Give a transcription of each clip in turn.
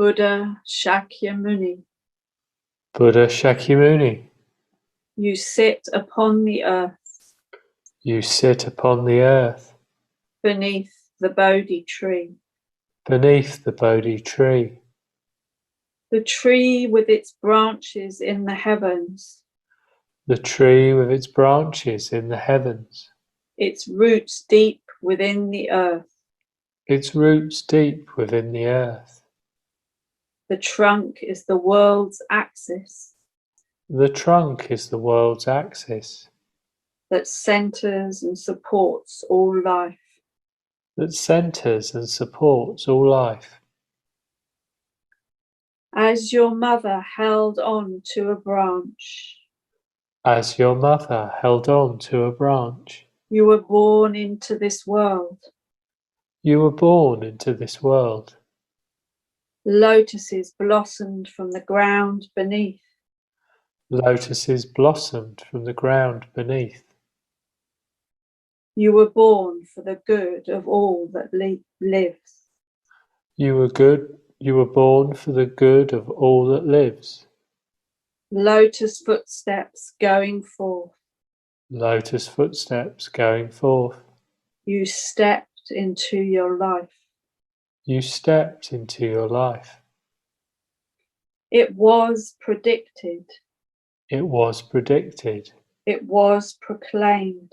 Buddha Shakyamuni, Buddha Shakyamuni, you sit upon the earth, you sit upon the earth, beneath the Bodhi tree, beneath the Bodhi tree, the tree with its branches in the heavens, the tree with its branches in the heavens, its roots deep within the earth. its roots deep within the earth. The trunk is the world's axis The trunk is the world's axis that centers and supports all life. that centers and supports all life. As your mother held on to a branch, As your mother held on to a branch, you were born into this world. you were born into this world. Lotuses blossomed from the ground beneath. Lotuses blossomed from the ground beneath. You were born for the good of all that lives. You were born for the good of all that lives. Lotus footsteps going forth. Lotus footsteps going forth. You stepped into your life. You stepped into your life. It was predicted. It was predicted. It was proclaimed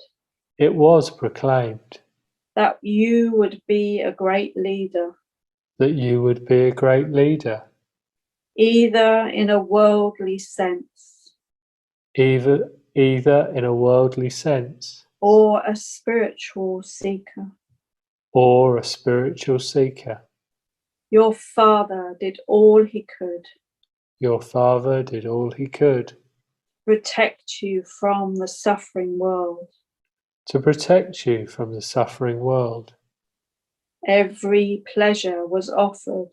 It was proclaimed that you would be a great leader, that you would be a great leader, either in a worldly sense either in a worldly sense or a spiritual seeker. or a spiritual seeker. Your father did all he could Your father did all he could protect you from the suffering world. to protect you from the suffering world. Every pleasure was offered.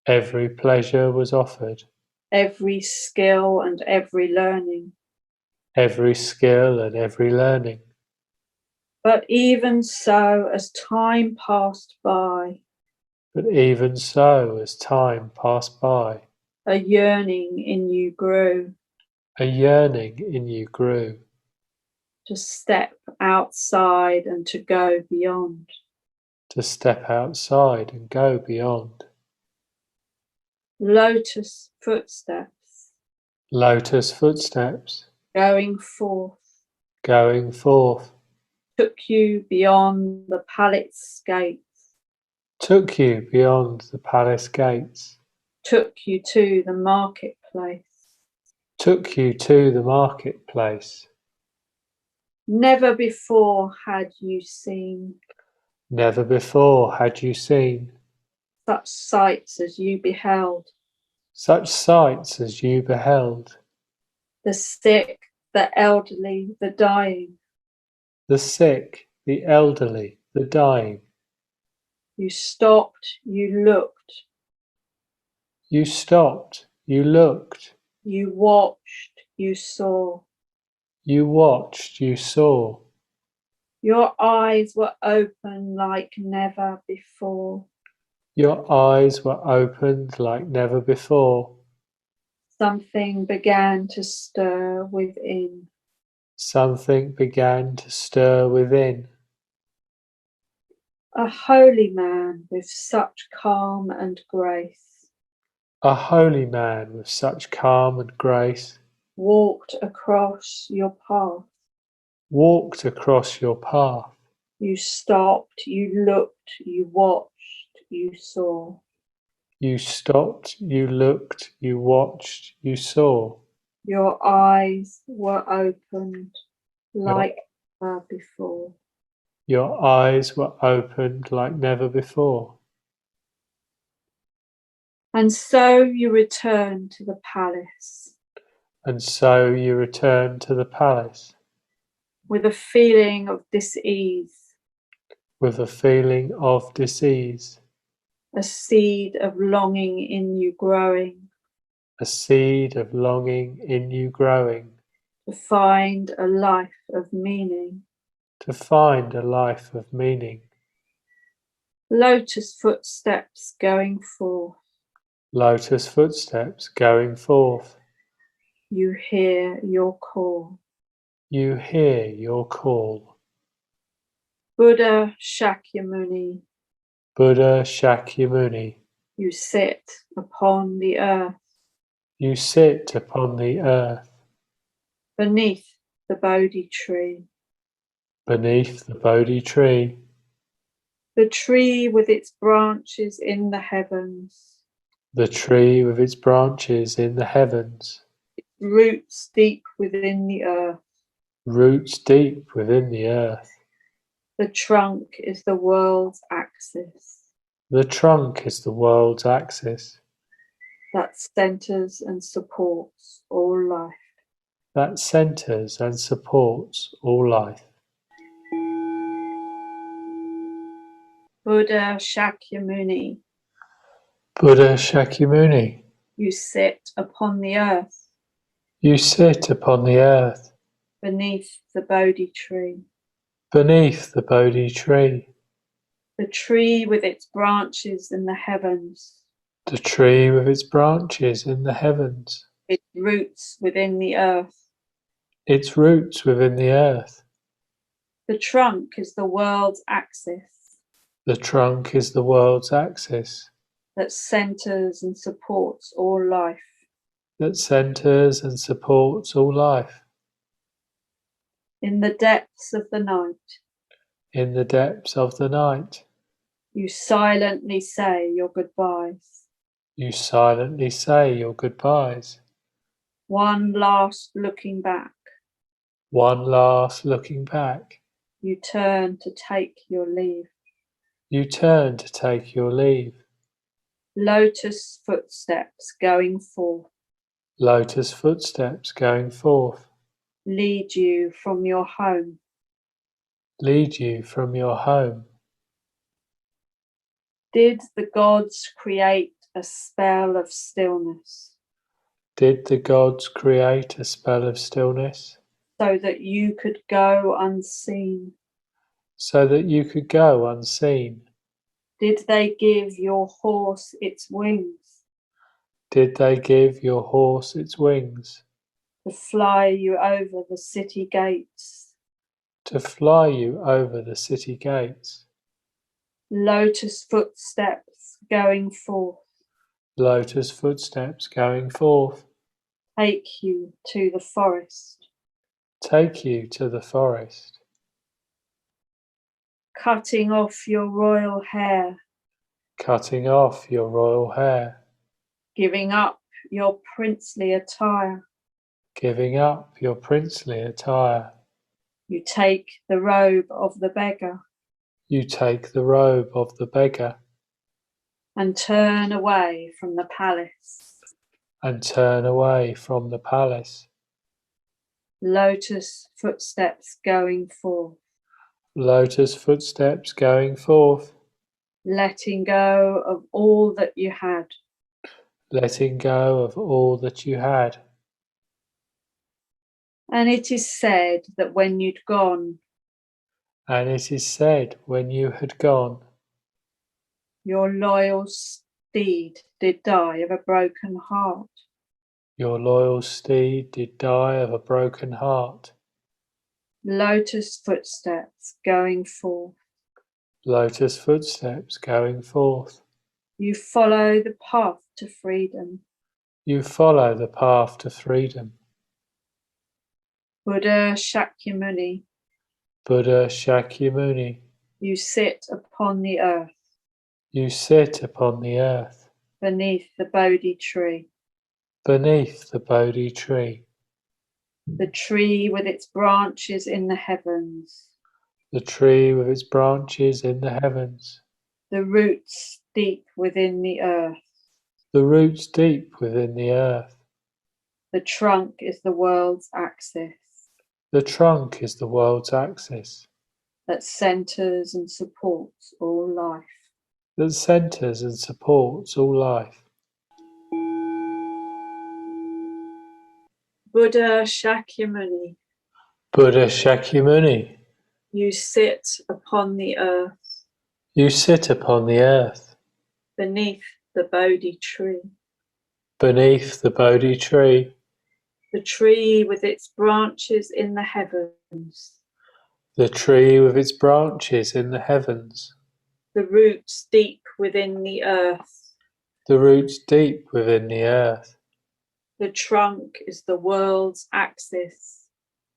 Every pleasure was offered. Every skill and every learning. Every skill and every learning. But even so, as time passed by, But even so, as time passed by, a yearning in you grew a yearning in you grew to step outside and to go beyond. to step outside and go beyond. Lotus footsteps Lotus footsteps going forth going forth took you beyond the palace gates, took you beyond the palace gates, took you to the marketplace. took you to the marketplace. Never before had you seen Never before had you seen such sights as you beheld. such sights as you beheld. The sick, the elderly, the dying. The sick, the elderly, the dying. You stopped, you looked, You stopped, you looked, you watched, you saw. you watched, you saw. Your eyes were open like never before. Your eyes were opened like never before. Something began to stir within. Something began to stir within. A holy man with such calm and grace A holy man with such calm and grace walked across your path. walked across your path. You stopped, you looked, you watched, you saw. You stopped, you looked, you watched, you saw. Your eyes were opened Your, like never before. your eyes were opened like never before. And so you return to the palace And so you return to the palace with a feeling of dis-ease, with a feeling of dis-ease, a seed of longing in you growing, a seed of longing in you growing, to find a life of meaning. to find a life of meaning. Lotus footsteps going forth. Lotus footsteps going forth. You hear your call. You hear your call. Buddha Shakyamuni, Buddha Shakyamuni, you sit upon the earth you sit upon the earth beneath the Bodhi tree. beneath the Bodhi tree, The tree with its branches in the heavens, the tree with its branches in the heavens, roots deep within the earth. roots deep within the earth. The trunk is the world's axis The trunk is the world's axis that centers and supports all life. that centers and supports all life. Buddha Shakyamuni, Buddha Shakyamuni, you sit upon the earth you sit upon the earth beneath the Bodhi tree. beneath the Bodhi tree, The tree with its branches in the heavens, the tree with its branches in the heavens, its roots within the earth. its roots within the earth. The trunk is the world's axis The trunk is the world's axis that centers and supports all life. that centers and supports all life. In the depths of the night, In the depths of the night, you silently say your goodbyes. you silently say your goodbyes. One last looking back, One last looking back, you turn to take your leave. you turn to take your leave. Lotus footsteps going forth Lotus footsteps going forth lead you from your home. lead you from your home. Did the gods create a spell of stillness Did the gods create a spell of stillness so that you could go unseen? so that you could go unseen? Did they give your horse its wings Did they give your horse its wings to fly you over the city gates? to fly you over the city gates? Lotus footsteps going forth Lotus footsteps going forth take you to the forest. take you to the forest. Cutting off your royal hair, Cutting off your royal hair, giving up your princely attire. giving up your princely attire. You take the robe of the beggar You take the robe of the beggar and turn away from the palace. and turn away from the palace. Lotus footsteps going forth, Lotus footsteps going forth, letting go of all that you had. letting go of all that you had. And it is said that when you'd gone, And it is said when you had gone, your loyal steed did die of a broken heart. your loyal steed did die of a broken heart. Lotus footsteps going forth, Lotus footsteps going forth. you follow the path to freedom. You follow the path to freedom. Buddha Shakyamuni, Buddha Shakyamuni, you sit upon the earth you sit upon the earth beneath the Bodhi tree. beneath the Bodhi tree, The tree with its branches in the heavens, the tree with its branches in the heavens, the roots deep within the earth. the roots deep within the earth. The trunk is the world's axis The trunk is the world's axis that centers and supports all life. that centers and supports all life. Buddha Shakyamuni, Buddha Shakyamuni, you sit upon the earth you sit upon the earth beneath the Bodhi tree. beneath the Bodhi tree, the tree with its branches in the heavens, the tree with its branches in the heavens, the roots deep within the earth. the roots deep within the earth. The trunk is the world's axis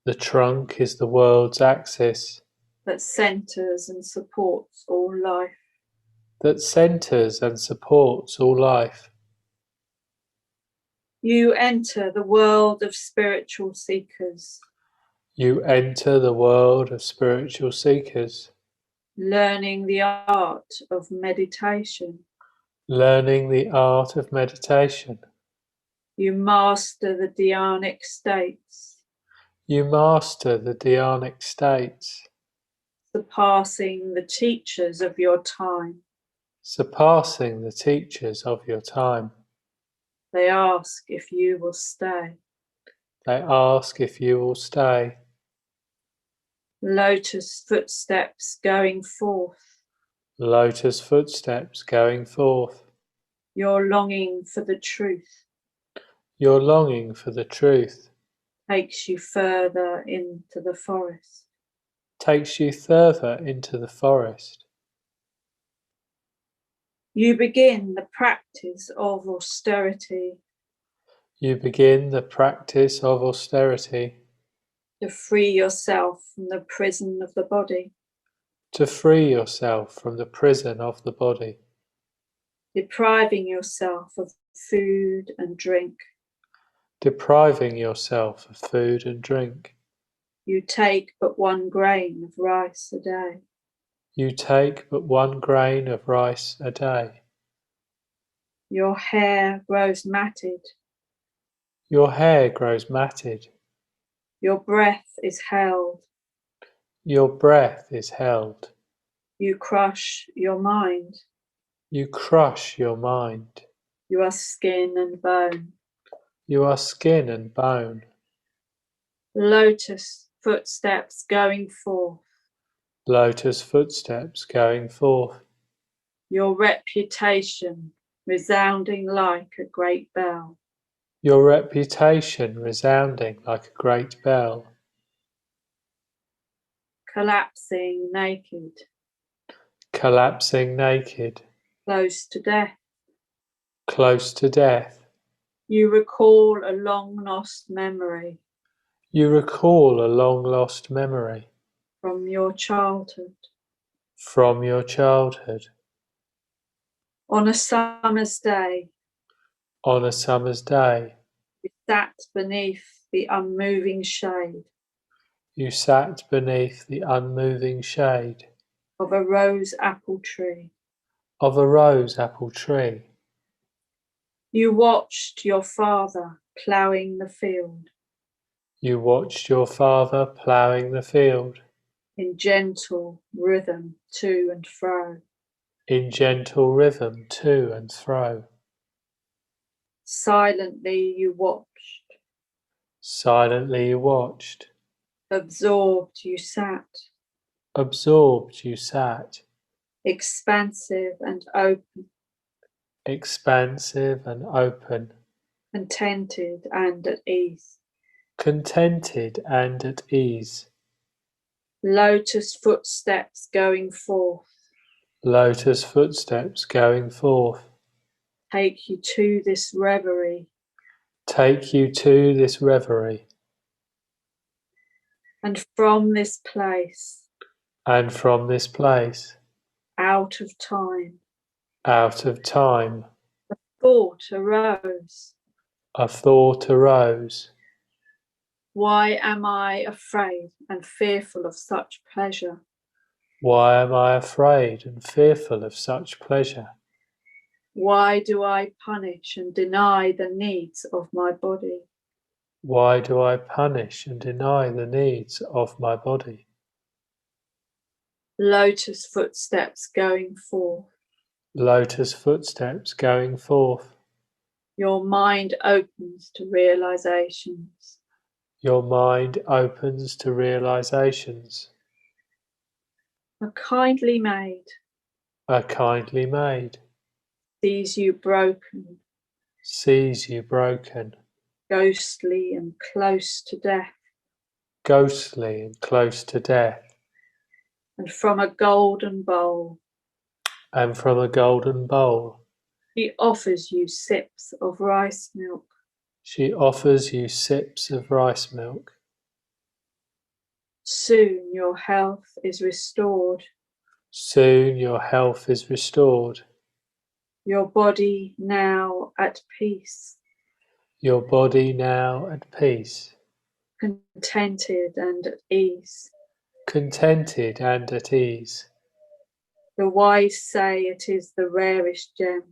The trunk is the world's axis that centers and supports all life. that centers and supports all life. You enter the world of spiritual seekers, You enter the world of spiritual seekers, learning the art of meditation. learning the art of meditation. You master the dhyanic states, You master the dhyanic states, surpassing the teachers of your time. surpassing the teachers of your time. They ask if you will stay. They ask if you will stay. Lotus footsteps going forth. Lotus footsteps going forth. Your longing for the truth Your longing for the truth takes you further into the forest. takes you further into the forest. You begin the practice of austerity You begin the practice of austerity to free yourself from the prison of the body, to free yourself from the prison of the body, depriving yourself of food and drink. depriving yourself of food and drink. You take but 1 grain of rice a day. You take but 1 grain of rice a day. Your hair grows matted. Your hair grows matted. Your breath is held. Your breath is held. You crush your mind. You crush your mind. You are skin and bone. You are skin and bone. Lotus footsteps going forth. Lotus footsteps going forth. Your reputation resounding like a great bell. Your reputation resounding like a great bell. Collapsing naked, Collapsing naked, close to death. close to death. You recall a long lost memory You recall a long lost memory from your childhood. from your childhood. On a summer's day, On a summer's day, you sat beneath the unmoving shade you sat beneath the unmoving shade of a rose apple tree. of a rose apple tree. You watched your father ploughing the field You watched your father ploughing the field in gentle rhythm to and fro. in gentle rhythm to and fro. Silently you watched, Silently you watched, absorbed you sat, absorbed you sat, expansive and open, expansive and open, contented and at ease. contented and at ease. Lotus footsteps going forth Lotus footsteps going forth take you to this reverie, take you to this reverie, and from this place, and from this place, out of time, out of time, thought arose. a thought arose. Why am I afraid and fearful of such pleasure? Why am I afraid and fearful of such pleasure? Why do I punish and deny the needs of my body? Why do I punish and deny the needs of my body? Lotus footsteps going forth. Lotus footsteps going forth. Your mind opens to realizations. Your mind opens to realizations. A kindly maid A kindly maid sees you broken, sees you broken, ghostly and close to death, ghostly and close to death, and from a golden bowl and from a golden bowl he offers you sips of rice milk. she offers you sips of rice milk. Soon your health is restored, Soon your health is restored, your body now at peace, your body now at peace, contented and at ease. contented and at ease. The wise say it is the rarest gem,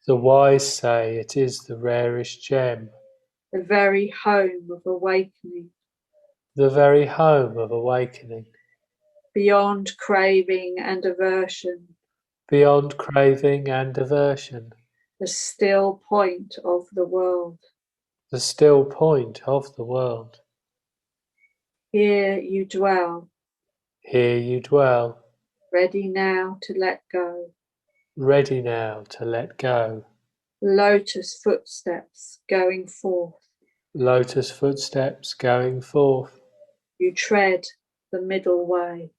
The wise say it is the rarest gem, the very home of awakening, the very home of awakening, beyond craving and aversion, beyond craving and aversion, the still point of the world. the still point of the world. Here you dwell, Here you dwell, ready now to let go. ready now to let go. Lotus footsteps going forth. Lotus footsteps going forth. You tread the middle way.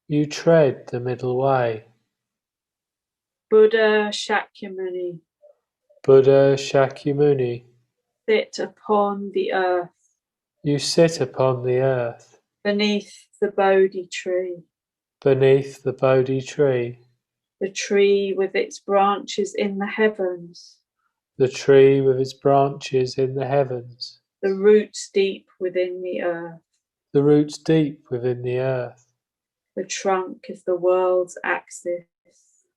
You tread the middle way. Buddha Shakyamuni, Buddha Shakyamuni, sit upon the earth, you sit upon the earth, beneath the Bodhi tree, beneath the Bodhi tree, the tree with its branches in the heavens, the tree with its branches in the heavens, the roots deep within the earth. the roots deep within the earth. The trunk is the world's axis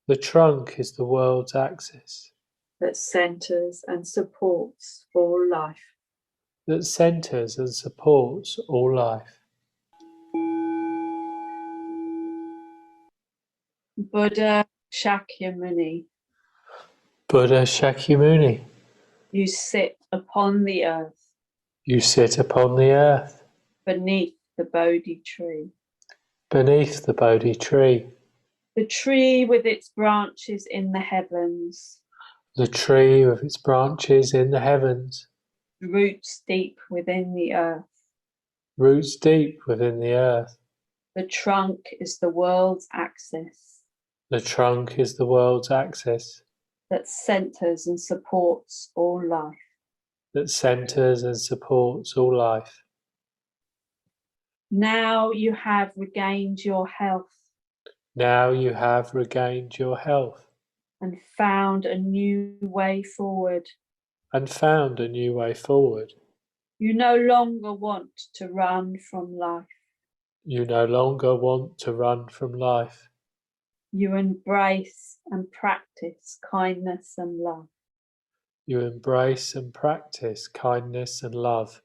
The trunk is the world's axis that centers and supports all life. that centers and supports all life. Buddha Shakyamuni, Buddha Shakyamuni, you sit upon the earth, you sit upon the earth, beneath the Bodhi tree, beneath the Bodhi tree, the tree with its branches in the heavens, the tree with its branches in the heavens, roots deep within the earth. roots deep within the earth. The trunk is the world's axis The trunk is the world's axis that centers and supports all life. that centers and supports all life. Now you have regained your health Now you have regained your health and found a new way forward. and found a new way forward. You no longer want to run from life. You no longer want to run from life. You embrace and practice kindness and love. You embrace and practice kindness and love.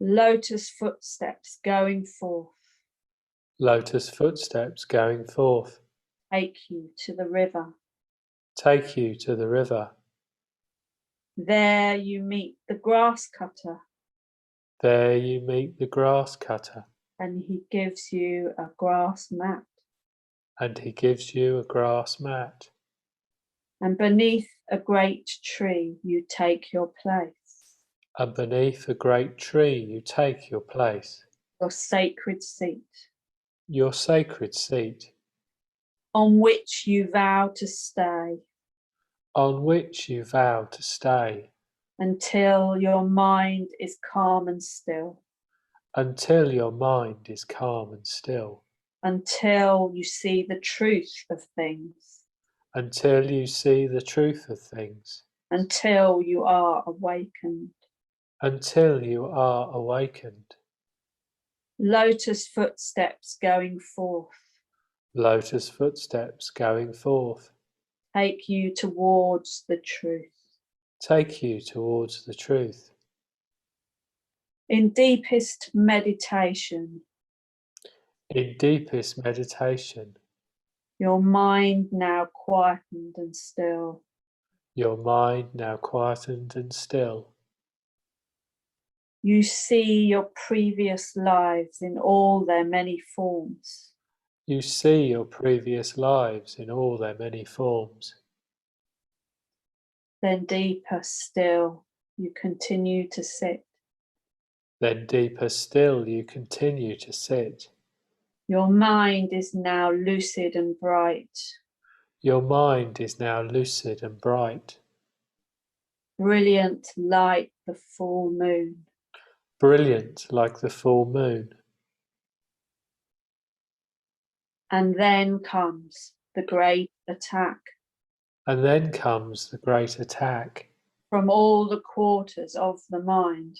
Lotus footsteps going forth Lotus footsteps going forth take you to the river. take you to the river. There you meet the grass cutter, There you meet the grass cutter, and he gives you a grass mat. and he gives you a grass mat. And beneath a great tree you take your place, And beneath a great tree you take your place, your sacred seat, your sacred seat, on which you vow to stay on which you vow to stay until your mind is calm and still, until your mind is calm and still, until you see the truth of things, until you see the truth of things, until you are awakened. until you are awakened. Lotus footsteps going forth Lotus footsteps going forth take you towards the truth. take you towards the truth. In deepest meditation, In deepest meditation, your mind now quietened and still, your mind now quietened and still, you see your previous lives in all their many forms. you see your previous lives in all their many forms. Then deeper still, you continue to sit. Then deeper still, you continue to sit. Your mind is now lucid and bright, Your mind is now lucid and bright, brilliant like the full moon. brilliant like the full moon. And then comes the great attack And then comes the great attack from all the quarters of the mind.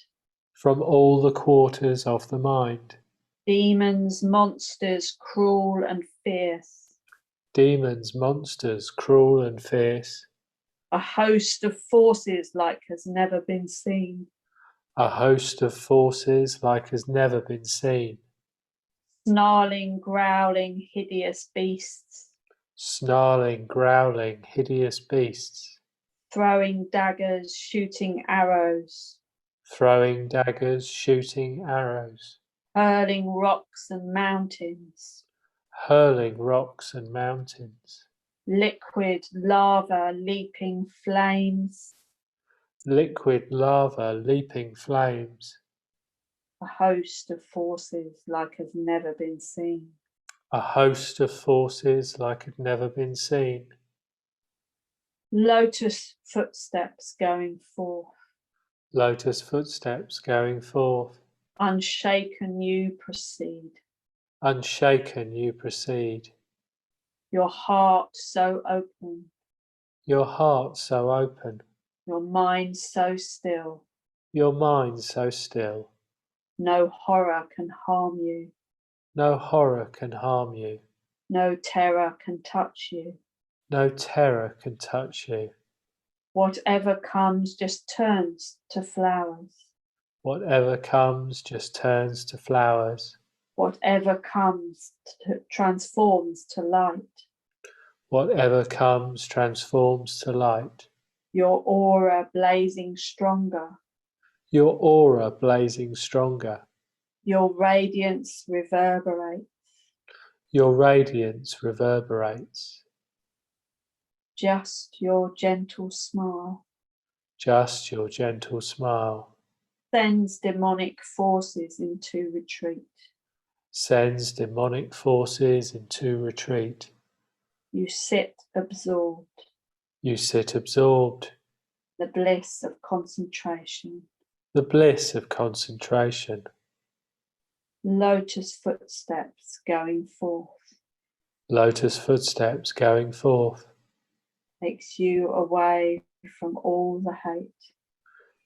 from all the quarters of the mind. Demons, monsters, cruel and fierce. Demons, monsters, cruel and fierce. A host of forces like has never been seen. A host of forces like has never been seen. Snarling, growling, hideous beasts. Snarling, growling, hideous beasts. Throwing daggers, shooting arrows. Throwing daggers, shooting arrows. Hurling rocks and mountains. Hurling rocks and mountains. Liquid lava, leaping flames. Liquid lava, leaping flames. A host of forces like has never been seen. A host of forces like had never been seen. Lotus footsteps going forth. Lotus footsteps going forth. Unshaken you proceed. Unshaken you proceed. Your heart so open. Your heart so open. Your mind so still. Your mind so still. No horror can harm you. No horror can harm you. No terror can touch you. No terror can touch you. Whatever comes just turns to flowers. Whatever comes just turns to flowers. Whatever comes transforms to light. Whatever comes transforms to light. Your aura blazing stronger. Your aura blazing stronger. Your radiance reverberates. Your radiance reverberates. Just your gentle smile Just your gentle smile sends demonic forces into retreat. sends demonic forces into retreat. You sit absorbed, You sit absorbed. the bliss of concentration. The bliss of concentration. Lotus footsteps going forth Lotus footsteps going forth. takes you away from all the hate.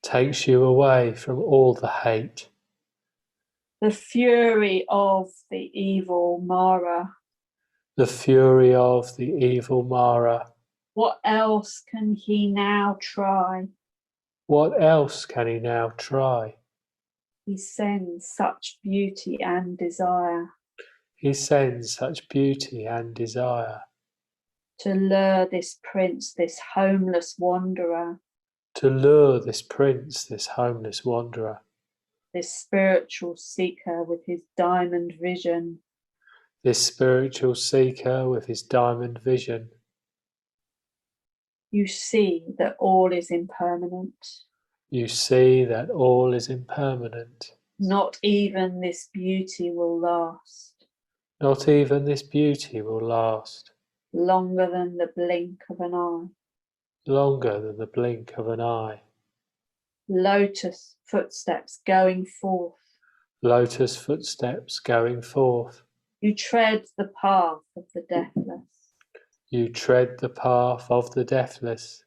Takes you away from all the hate. The fury of the evil Mara. The fury of the evil Mara. What else can he now try? What else can he now try? He sends such beauty and desire He sends such beauty and desire to lure this prince, this homeless wanderer, to lure this prince, this homeless wanderer, this spiritual seeker with his diamond vision. this spiritual seeker with his diamond vision. You see that all is impermanent. You see that all is impermanent. Not even this beauty will last. Not even this beauty will last. Longer than the blink of an eye. Longer than the blink of an eye. Lotus footsteps going forth. Lotus footsteps going forth. You tread the path of the deathless. You tread the path of the deathless.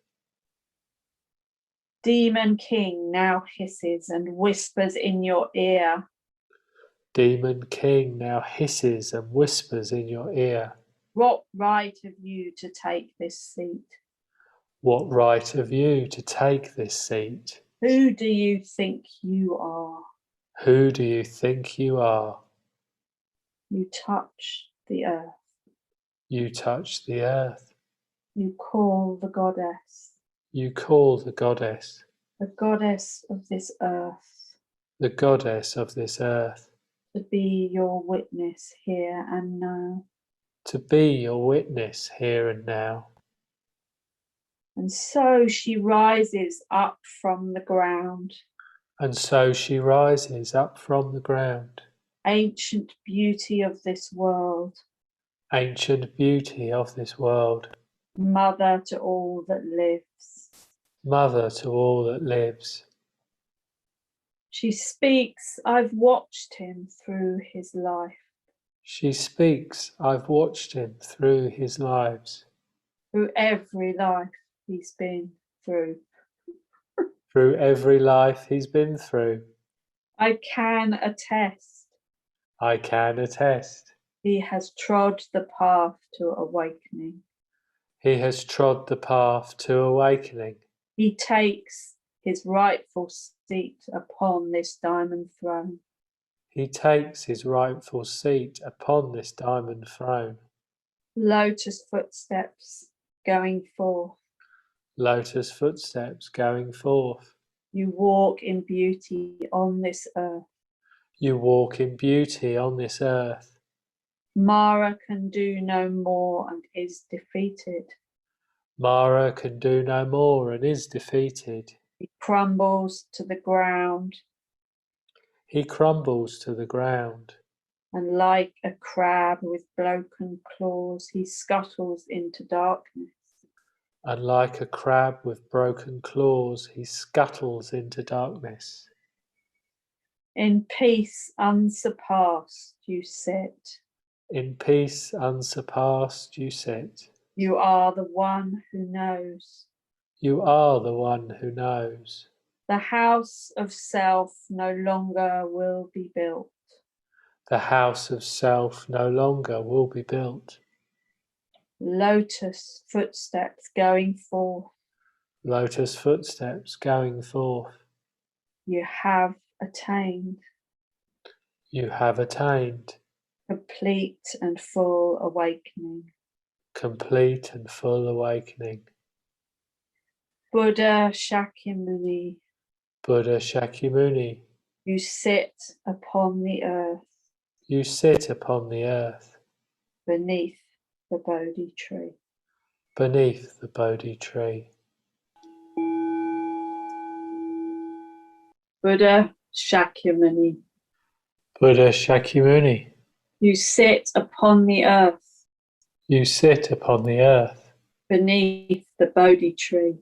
Demon King now hisses and whispers in your ear. Demon King now hisses and whispers in your ear. What right have you to take this seat? What right have you to take this seat? Who do you think you are? Who do you think you are? You touch the earth. You touch the earth. You call the goddess. You call the goddess. The goddess of this earth. The goddess of this earth. To be your witness here and now. To be your witness here and now. And so she rises up from the ground, And so she rises up from the ground, ancient beauty of this world, ancient beauty of this world, mother to all that lives. mother to all that lives. She speaks, I've watched him through his life, She speaks, I've watched him through his lives, through every life he's been through. through every life he's been through. I can attest I can attest. he has trod the path to awakening. He has trod the path to awakening. He takes his rightful seat upon this diamond throne. He takes his rightful seat upon this diamond throne. Lotus footsteps going forth. Lotus footsteps going forth. You walk in beauty on this earth. You walk in beauty on this earth. Mara can do no more and is defeated. Mara can do no more and is defeated. He crumbles to the ground, He crumbles to the ground, and like a crab with broken claws, he scuttles into darkness. and like a crab with broken claws, he scuttles into darkness. In peace unsurpassed you sit. In peace unsurpassed you sit. You are the one who knows. You are the one who knows. The house of self no longer will be built. The house of self no longer will be built. Lotus footsteps going forth. Lotus footsteps going forth. You have attained You have attained complete and full awakening. complete and full awakening. Buddha Shakyamuni, Buddha Shakyamuni, you sit upon the earth you sit upon the earth beneath the Bodhi tree. beneath the Bodhi tree. Buddha Shakyamuni, Buddha Shakyamuni, you sit upon the earth you sit upon the earth beneath the Bodhi tree.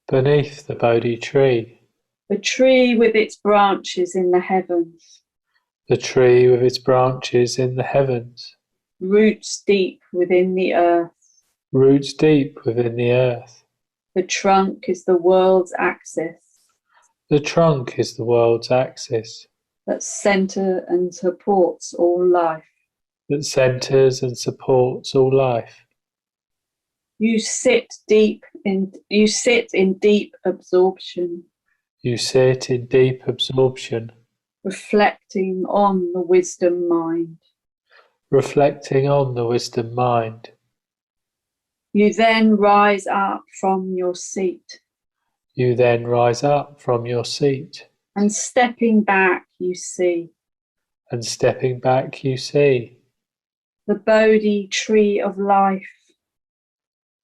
beneath the Bodhi tree. The tree with its branches in the heavens, The tree with its branches in the heavens, roots deep within the earth. roots deep within the earth. The trunk is the world's axis The trunk is the world's axis that centre and supports all life. that centers and supports all life. You sit in deep absorption, You sit in deep absorption, reflecting on the wisdom mind. reflecting on the wisdom mind. You then rise up from your seat, You then rise up from your seat, and stepping back you see and stepping back you see the Bodhi tree of life,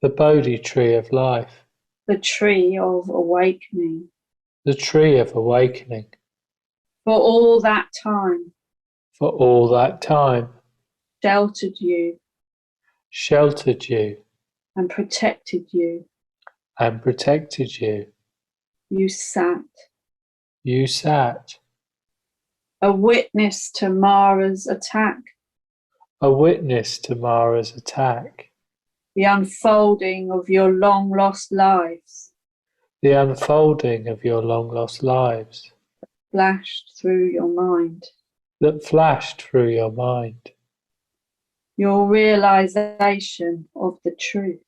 the Bodhi tree of life, the tree of awakening. the tree of awakening. For all that time, For all that time, sheltered you sheltered you and protected you. and protected you. You sat, You sat, a witness to Mara's attack, a witness to Mara's attack, the unfolding of your long lost lives the unfolding of your long lost lives flashed through your mind. that flashed through your mind. Your realization of the truth.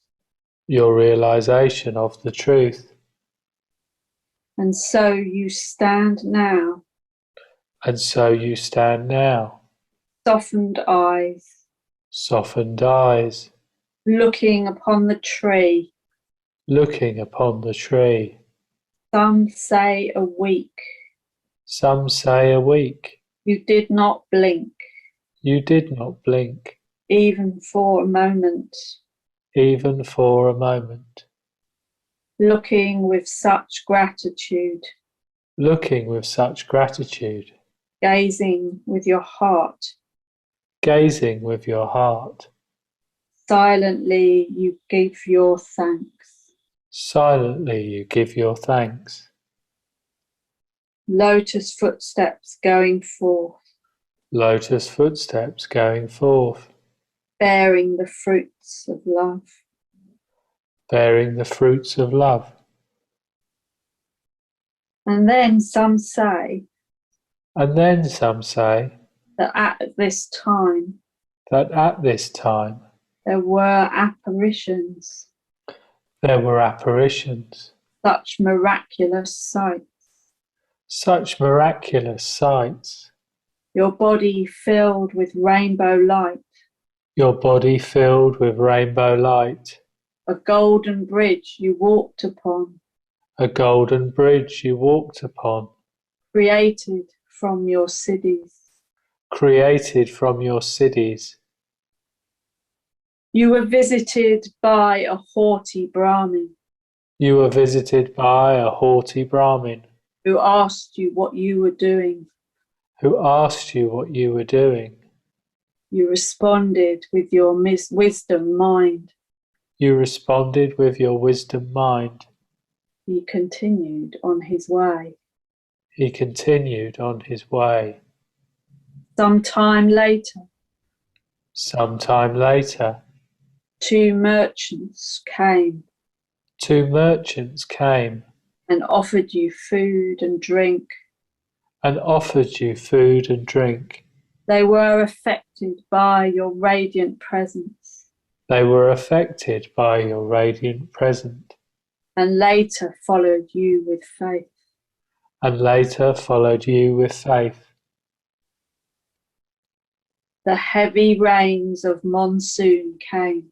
Your realization of the truth. And so you stand now, And so you stand now, softened eyes, softened eyes, looking upon the tree. looking upon the tree. Some say a week. Some say a week. You did not blink, You did not blink, even for a moment. even for a moment. looking with such gratitude, looking with such gratitude, gazing with your heart. gazing with your heart. Silently you give your thanks. Silently you give your thanks. Lotus footsteps going forth, Lotus footsteps going forth, bearing the fruits of love. bearing the fruits of love. And then some say And then some say that at this time that at this time there were apparitions, there were apparitions, such miraculous sights. such miraculous sights, Your body filled with rainbow light, your body filled with rainbow light, a golden bridge you walked upon, a golden bridge you walked upon, created from your cities. created from your cities. You were visited by a haughty Brahmin You were visited by a haughty Brahmin who asked you what you were doing. who asked you what you were doing. You responded with your wisdom mind. You responded with your wisdom mind. He continued on his way. He continued on his way. Some time later, Sometime later, two merchants came two merchants came and offered you food and drink. and offered you food and drink. They were affected by your radiant presence They were affected by your radiant presence and later followed you with faith. and later followed you with faith. The heavy rains of monsoon came.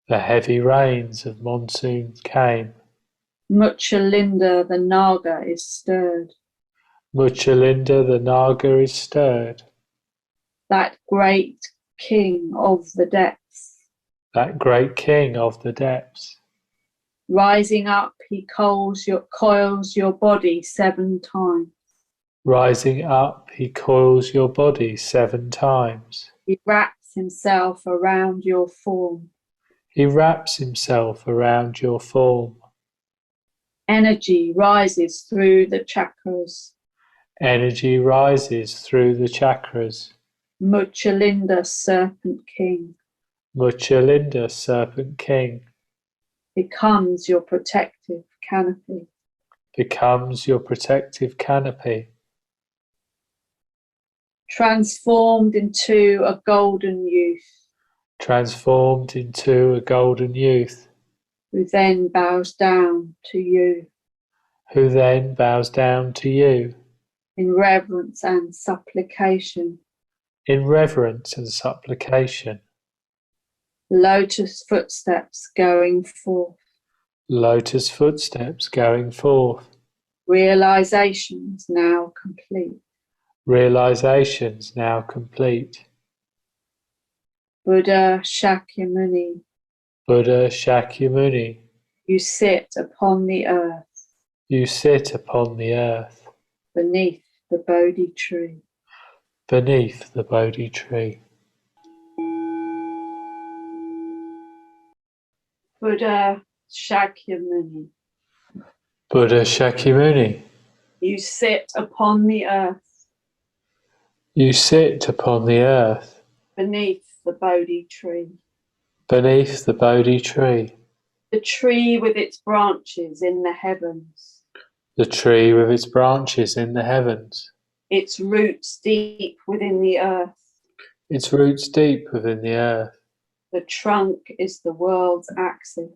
The heavy rains of monsoon came. Muchalinda the Naga is stirred. Muchalinda the Naga is stirred. That great king of the depths. That great king of the depths. Rising up, he coils your body 7 times. Rising up, he coils your body 7 times. He wraps himself around your form. He wraps himself around your form. Energy rises through the chakras. Energy rises through the chakras. Muchalinda Serpent King Muchalinda Serpent King becomes your protective canopy. becomes your protective canopy. Transformed into a golden youth Transformed into a golden youth who then bows down to you who then bows down to you in reverence and supplication. in reverence and supplication. Lotus footsteps going forth. Lotus footsteps going forth. Realizations now complete. Realizations now complete. Buddha Shakyamuni, Buddha Shakyamuni, you sit upon the earth you sit upon the earth beneath the Bodhi tree. beneath the Bodhi tree. Buddha Shakyamuni, Buddha Shakyamuni, you sit upon the earth you sit upon the earth beneath the Bodhi tree. beneath the Bodhi tree. The tree with its branches in the heavens, The tree with its branches in the heavens. its roots deep within the earth. Its roots deep within the earth. The trunk is the world's axis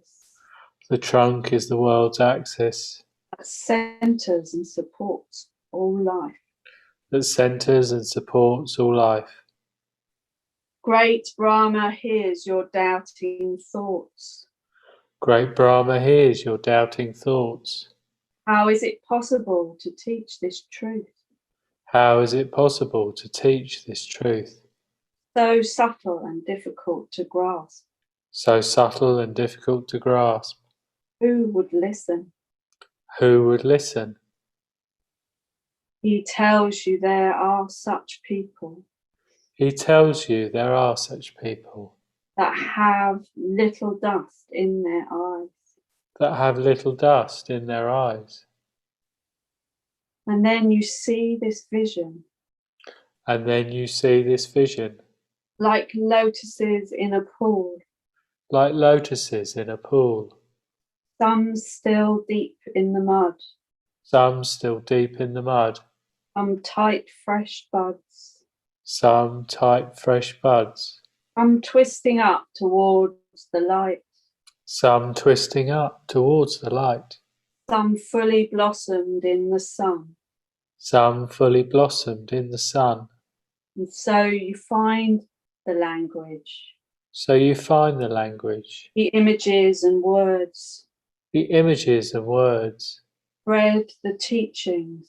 The trunk is the world's axis that centers and supports all life. that centers and supports all life. Great Brahma hears your doubting thoughts. Great Brahma hears your doubting thoughts. How is it possible to teach this truth? How is it possible to teach this truth? So subtle and difficult to grasp. So subtle and difficult to grasp. Who would listen? Who would listen? He tells you there are such people He tells you there are such people that have little dust in their eyes. that have little dust in their eyes. And then you see this vision, And then you see this vision, like lotuses in a pool, like lotuses in a pool, some still deep in the mud, some still deep in the mud, some tight fresh buds, some tight fresh buds, some twisting up towards the light, some twisting up towards the light, some fully blossomed in the sun. some fully blossomed in the sun. And so you find the language, So you find the language, the images and words, the images and words, spread the teachings,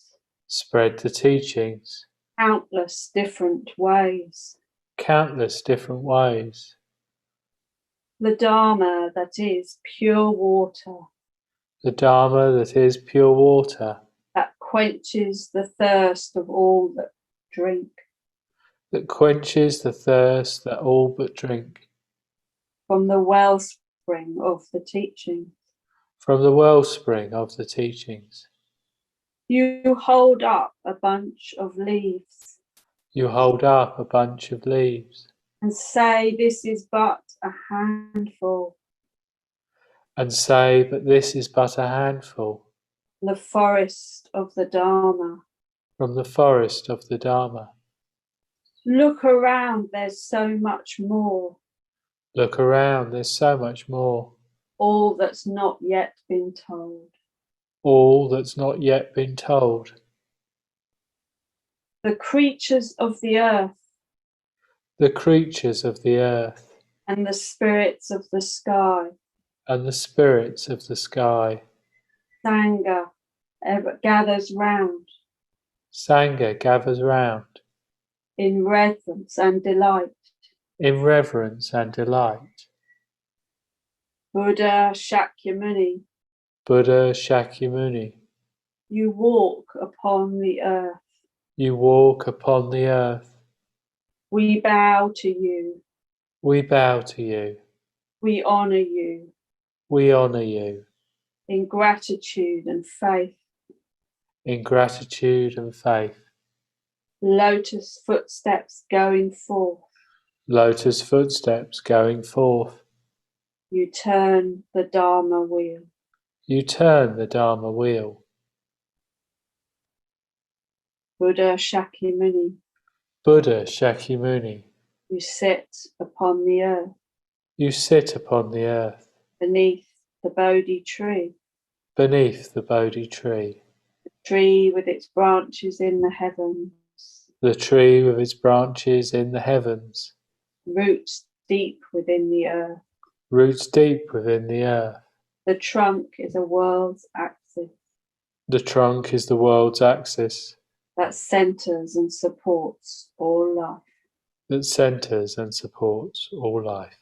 spread the teachings, countless different ways. countless different ways. The Dharma that is pure water, The Dharma that is pure water, that quenches the thirst of all that drink. that quenches the thirst that all but drink. From the wellspring of the teachings, From the wellspring of the teachings, you hold up a bunch of leaves you hold up a bunch of leaves and say, this is but a handful, and say, but this is but a handful the forest of the Dharma. from the forest of the Dharma. Look around, there's so much more, Look around, there's so much more, all that's not yet been told. all that's not yet been told. The creatures of the earth The creatures of the earth and the spirits of the sky, and the spirits of the sky. Sangha ever gathers round Sangha gathers round in reverence and delight. in reverence and delight. Buddha Shakyamuni, Buddha Shakyamuni, you walk upon the earth. you walk upon the earth. We bow to you. We bow to you. We honour you We honour you in gratitude and faith. in gratitude and faith. Lotus footsteps going forth. Lotus footsteps going forth. You turn the Dharma wheel. You turn the Dharma wheel. Buddha Shakyamuni, Buddha Shakyamuni, you sit upon the earth you sit upon the earth beneath the Bodhi tree, beneath the Bodhi tree, the tree with its branches in the heavens, the tree with its branches in the heavens, roots deep within the earth. roots deep within the earth. The trunk is a world's axis The trunk is the world's axis that centres and supports all life. that centres and supports all life.